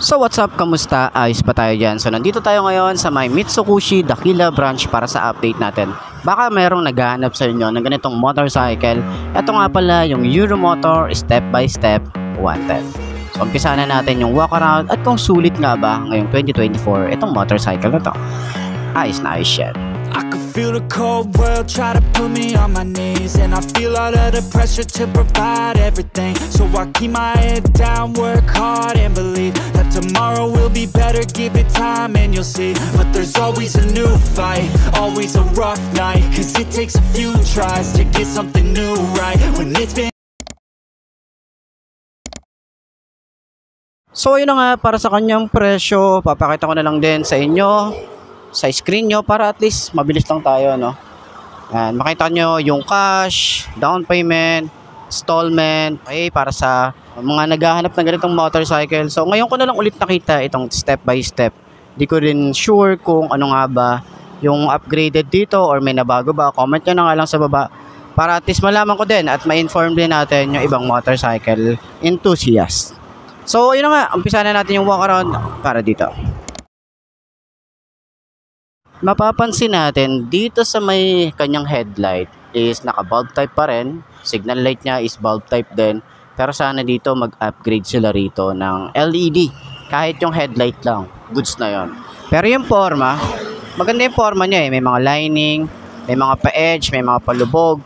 So what's up, kamusta? Ayos pa tayo dyan. So nandito tayo ngayon sa may Mitsukushi Dakila branch para sa update natin. Baka mayroong naghahanap sa inyo ng ganitong motorcycle. Ito nga pala yung Euromotor Step by Step 110. So umpisa na natin yung walk around at kung sulit nga ba ngayong 2024 itong motorcycle na to. Ayos na ayos yan. I can feel the cold world try to put me on my knees, and I feel all of the pressure to provide everything. So I keep my head down, work hard and believe that tomorrow will be better. Give it time and you'll see. But there's always a new fight, always a rough night, cause it takes a few tries to get something new right when it's been. So yun na nga, para sa kanyang presyo, papakita ko na lang din sa inyo sa screen nyo para at least mabilis lang tayo, no? Yan, makita nyo yung cash, down payment, installment, okay, para sa mga naghahanap ng ganitong motorcycle. So ngayon ko na lang ulit nakita itong step by step. Di ko rin sure kung ano nga ba yung upgraded dito or may nabago ba. Comment nyo na nga lang sa baba para at least malaman ko din at ma-inform din natin yung ibang motorcycle enthusiast. So yun na nga, umpisa na natin yung walk around para dito. Mapapansin natin dito sa may kanyang headlight is naka bulb type pa rin. Signal light niya is bulb type din. Pero sana dito mag-upgrade sila rito ng LED. Kahit yung headlight lang, goods na yon. Pero yung forma, maganda yung forma niya eh. May mga lining, may mga pa-edge, may mga palubog.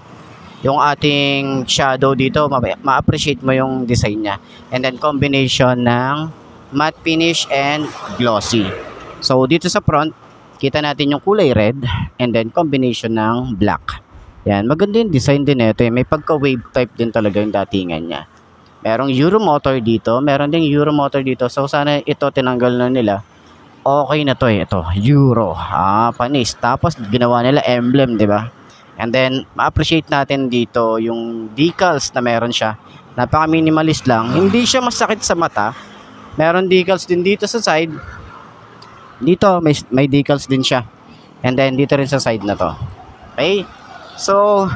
Yung ating shadow dito, ma-appreciate mo yung design niya. And then combination ng matte finish and glossy. So dito sa front, kita natin yung kulay red and then combination ng black. Yan, maganda yung design din ito. May pagka-wave type din talaga yung datingan niya. Merong Euromotor dito, meron ding Euromotor dito. So sana ito tinanggal na nila. Okay na to eh, ito, Euro. Panis. Tapos ginawa nila emblem, 'di ba? And then ma-appreciate natin dito yung decals na meron siya. Napaka-minimalist lang. Hindi siya masakit sa mata. Meron decals din dito sa side. Dito may decals din siya. And then dito rin sa side na to. Okay? So,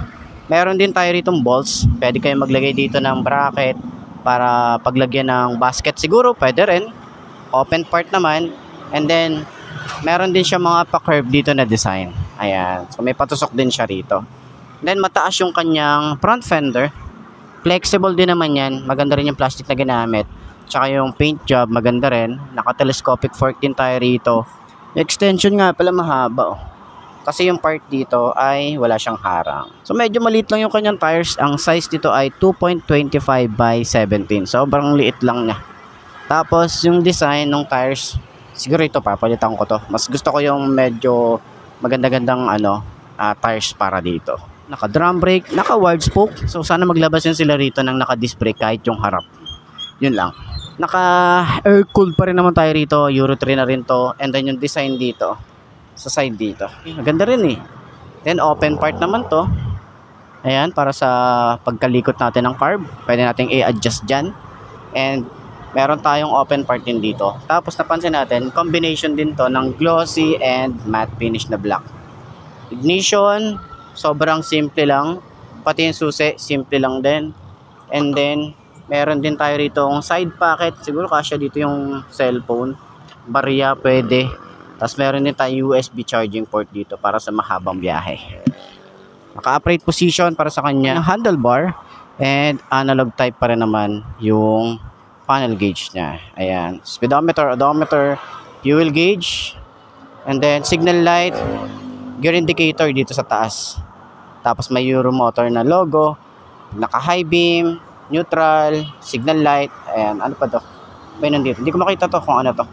meron din tayo ritong bolts. Pwede kayo maglagay dito ng bracket para paglagyan ng basket siguro. Pwede rin. Open part naman. And then, meron din siya mga pa-curve dito na design. Ayan. So, may patusok din siya rito. And then, mataas yung kanyang front fender. Flexible din naman yan. Maganda rin yung plastic na ginamit. Tsaka yung paint job, maganda rin. Naka-telescopic fork din tayo rito. Yung extension nga pala mahaba. Oh. Kasi yung part dito ay wala siyang harang. So medyo maliit lang yung kanyang tires. Ang size dito ay 2.25 by 17. Sobrang liit lang niya. Tapos yung design ng tires, siguro ito papalitan ko to. Mas gusto ko yung medyo maganda-gandang tires para dito. Naka-drum brake, naka-wide spoke. So sana maglabas yun sila rito ng naka-disc brake kahit yung harap. Yun lang. Naka-air cooled pa rin naman tayo rito. Euro 3 na rin to. And then yung design dito. Sa side dito. Maganda rin eh. Then open part naman to. Ayan. Para sa pagkalikot natin ng carb. Pwede natin i-adjust dyan. And meron tayong open part din dito. Tapos napansin natin, combination din to ng glossy and matte finish na black. Ignition. Sobrang simple lang. Pati yung susi, simple lang din. And then meron din tayo rito yung side pocket. Siguro kasya dito yung cellphone. Barya pwede. Tapos meron din tayo USB charging port dito para sa mahabang biyahe. Naka-upright position para sa kanya handlebar. And analog type pa rin naman yung panel gauge niya. Ayan. Speedometer, odometer, fuel gauge. And then signal light. Gear indicator dito sa taas. Tapos may Euromotor na logo. Naka-high beam. Neutral, signal light, ayan, ano pa to? May nandito, hindi ko makita to kung ano to.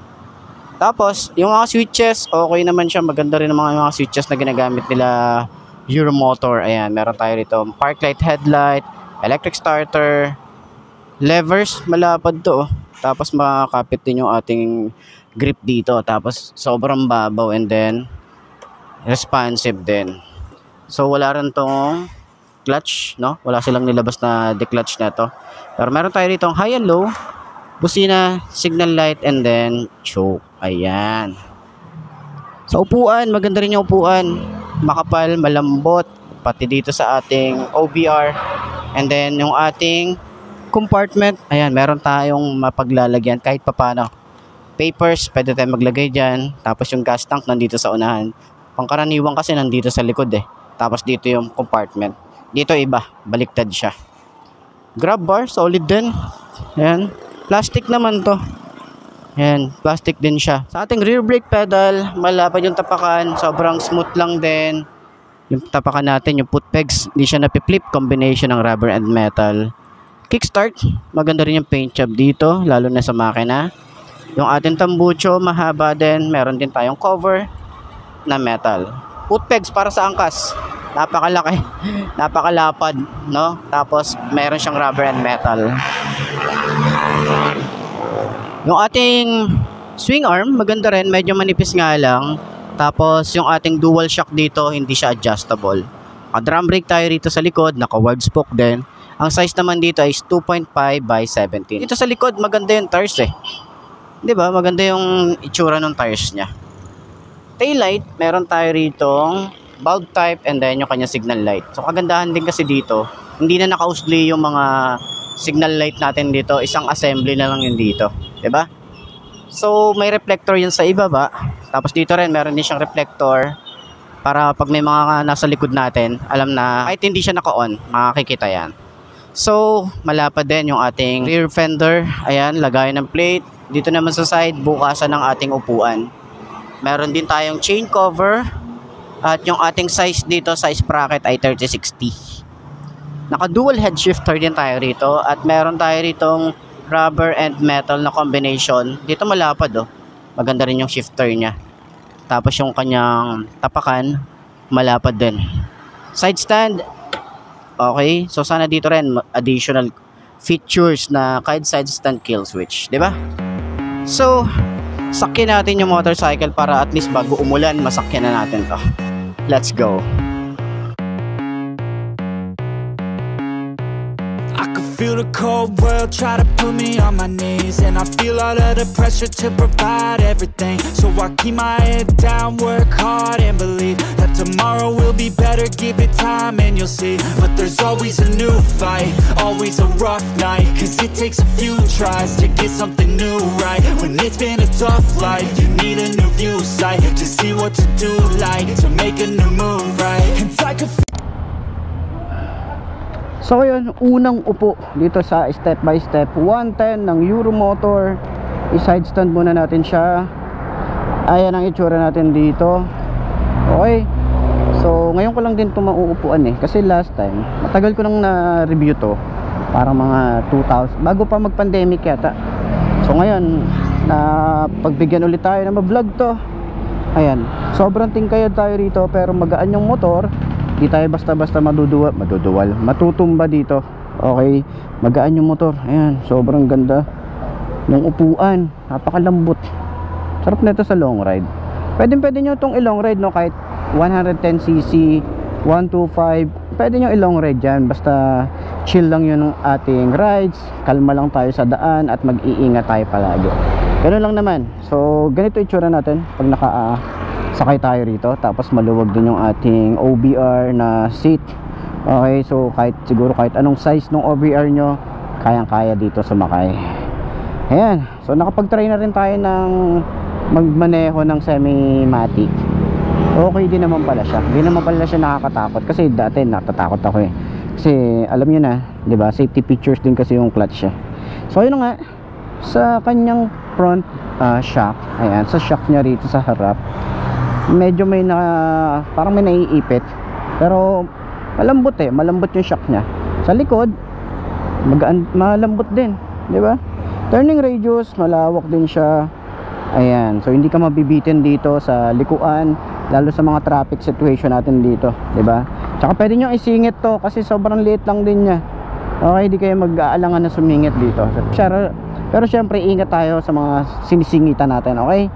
Tapos, yung mga switches, okay naman siya, maganda rin ang mga switches na ginagamit nila Euromotor. Ayan, meron tayo rito, park light, headlight, electric starter, levers, malapad to. Tapos makakapit din yung ating grip dito. Tapos, sobrang babaw and then, responsive din. So, wala rin tong clutch, no? Wala silang nilabas na declutch na to. Pero meron tayo rito high and low, busina, signal light, and then choke. Ayan. Sa upuan, maganda rin yung upuan. Makapal, malambot. Pati dito sa ating OBR. And then yung ating compartment, ayan, meron tayong mapaglalagyan kahit papano. papers, pwede tayo maglagay dyan. Tapos yung gas tank nandito sa unahan. Pangkaraniwan kasi nandito sa likod eh. Tapos dito yung compartment. Dito iba, baliktad siya. Grab bar, solid din. Ayan. Plastic naman to. Ayan, plastic din siya. Sa ating rear brake pedal, malapad yung tapakan. Sobrang smooth lang din. Yung tapakan natin, yung foot pegs, hindi siya napiflip. Combination ng rubber and metal. Kickstart, maganda rin yung paint job dito, lalo na sa makina. Yung ating tambucho, mahaba din. Meron din tayong cover na metal. Foot pegs para sa angkas. Napakalaki. Napakalapad, no? Tapos, meron siyang rubber and metal. Yung ating swing arm, maganda rin. Medyo manipis nga lang. Tapos, yung ating dual shock dito, hindi siya adjustable. Drum brake tayo rito sa likod. Naka-wide spoke din. Ang size naman dito is 2.5 by 17. Dito sa likod, maganda yung tires eh. Diba? Maganda yung itsura ng tires niya. Taillight, meron tayo ritong bulb type and then yung kanya signal light. So, kagandahan din kasi dito, hindi na naka-usli yung mga signal light natin dito. Isang assembly na lang yun dito. Diba? So, may reflector yun sa ibaba. Tapos dito rin, meron din siyang reflector para pag may mga nasa likod natin, alam na kahit hindi siya naka-on, makikita yan. So, malapad din yung ating rear fender. Ayan, lagayan ng plate. Dito naman sa side, bukasan ng ating upuan. Meron din tayong chain cover. At yung ating size dito, size bracket ay 3060. Naka-dual head shifter din tayo rito. At meron tayo ritong rubber and metal na combination. Dito malapad oh. Maganda rin yung shifter niya. Tapos yung kanyang tapakan, malapad din. Side stand. Okay, so sana dito rin additional features na kahit side stand kill switch, 'di ba? So, sakyan natin yung motorcycle para at least bago umulan, masakyan na natin 'to. Let's go. Feel the cold world try to put me on my knees, and I feel all of the pressure to provide everything. So I keep my head down, work hard and believe that tomorrow will be better. Give it time and you'll see. But there's always a new fight, always a rough night, cause it takes a few tries to get something new right. When it's been a tough life, you need a new view sight to see what to do, like to make a new move, right? It's like a So yun, unang upo dito sa step by step 110 ng Euromotor. I-side stand muna natin siya. Ayan ang itsura natin dito. Okay. So ngayon ko lang din ito mauupuan eh. Kasi last time, matagal ko nang na-review to. Parang mga 2000, bago pa mag-pandemic yata. So ngayon, pagbigyan ulit tayo na ma-vlog to. Ayan, sobrang tingkayad tayo rito pero magaan yung motor. Di tayo basta-basta matutumba dito. Okay, magaan yung motor. Ayan, sobrang ganda ng upuan, napakalambot. Sarap nito sa long ride. Pwede nyo itong i-long ride, no? Kahit 110cc, 125, pwede nyo i-long ride dyan. Basta chill lang yun ng ating rides. Kalma lang tayo sa daan at mag-iingat tayo palagi. Ganun lang naman. So, ganito itsura natin pag sakay tayo rito. Tapos maluwag din yung ating OBR na seat. Okay, so siguro kahit anong size ng OBR nyo, kayang-kaya dito sumakay. Ayan, so nakapag-try na rin tayo ng magmaneho ng semi-matic. Okay din naman pala siya. Hindi naman pala siya nakakatakot. Kasi dati natatakot ako eh. Kasi alam nyo na, 'di ba? Safety features din kasi yung clutch siya. So yun nga, sa kanyang front shock, ayan, sa shock niya rito sa harap, medyo may parang may naiipit, pero malambot eh, malambot yung shock niya. Sa likod, malambot din, di ba? Turning radius, malawak din siya. Ayan, so hindi ka mabibitin dito sa likuan, lalo sa mga traffic situation natin dito, di ba? Tsaka pwede nyo isingit to kasi sobrang liit lang din niya. Okay, di kayo mag-aalangan na sumingit dito. Pero syempre, ingat tayo sa mga sinisingitan natin, okay?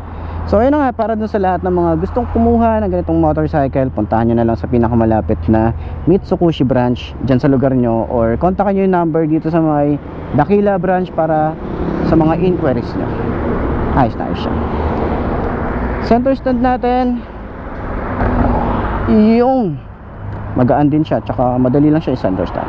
So ayun na nga, para dun sa lahat ng mga gustong kumuha ng ganitong motorcycle, puntahan nyo na lang sa pinakamalapit na Mitsukushi branch dyan sa lugar nyo, or kontakan nyo yung number dito sa may Dakila branch para sa mga inquiries nyo. Ayos na ayos siya. Center stand natin, yung magaan din siya, tsaka madali lang siya i-center stand.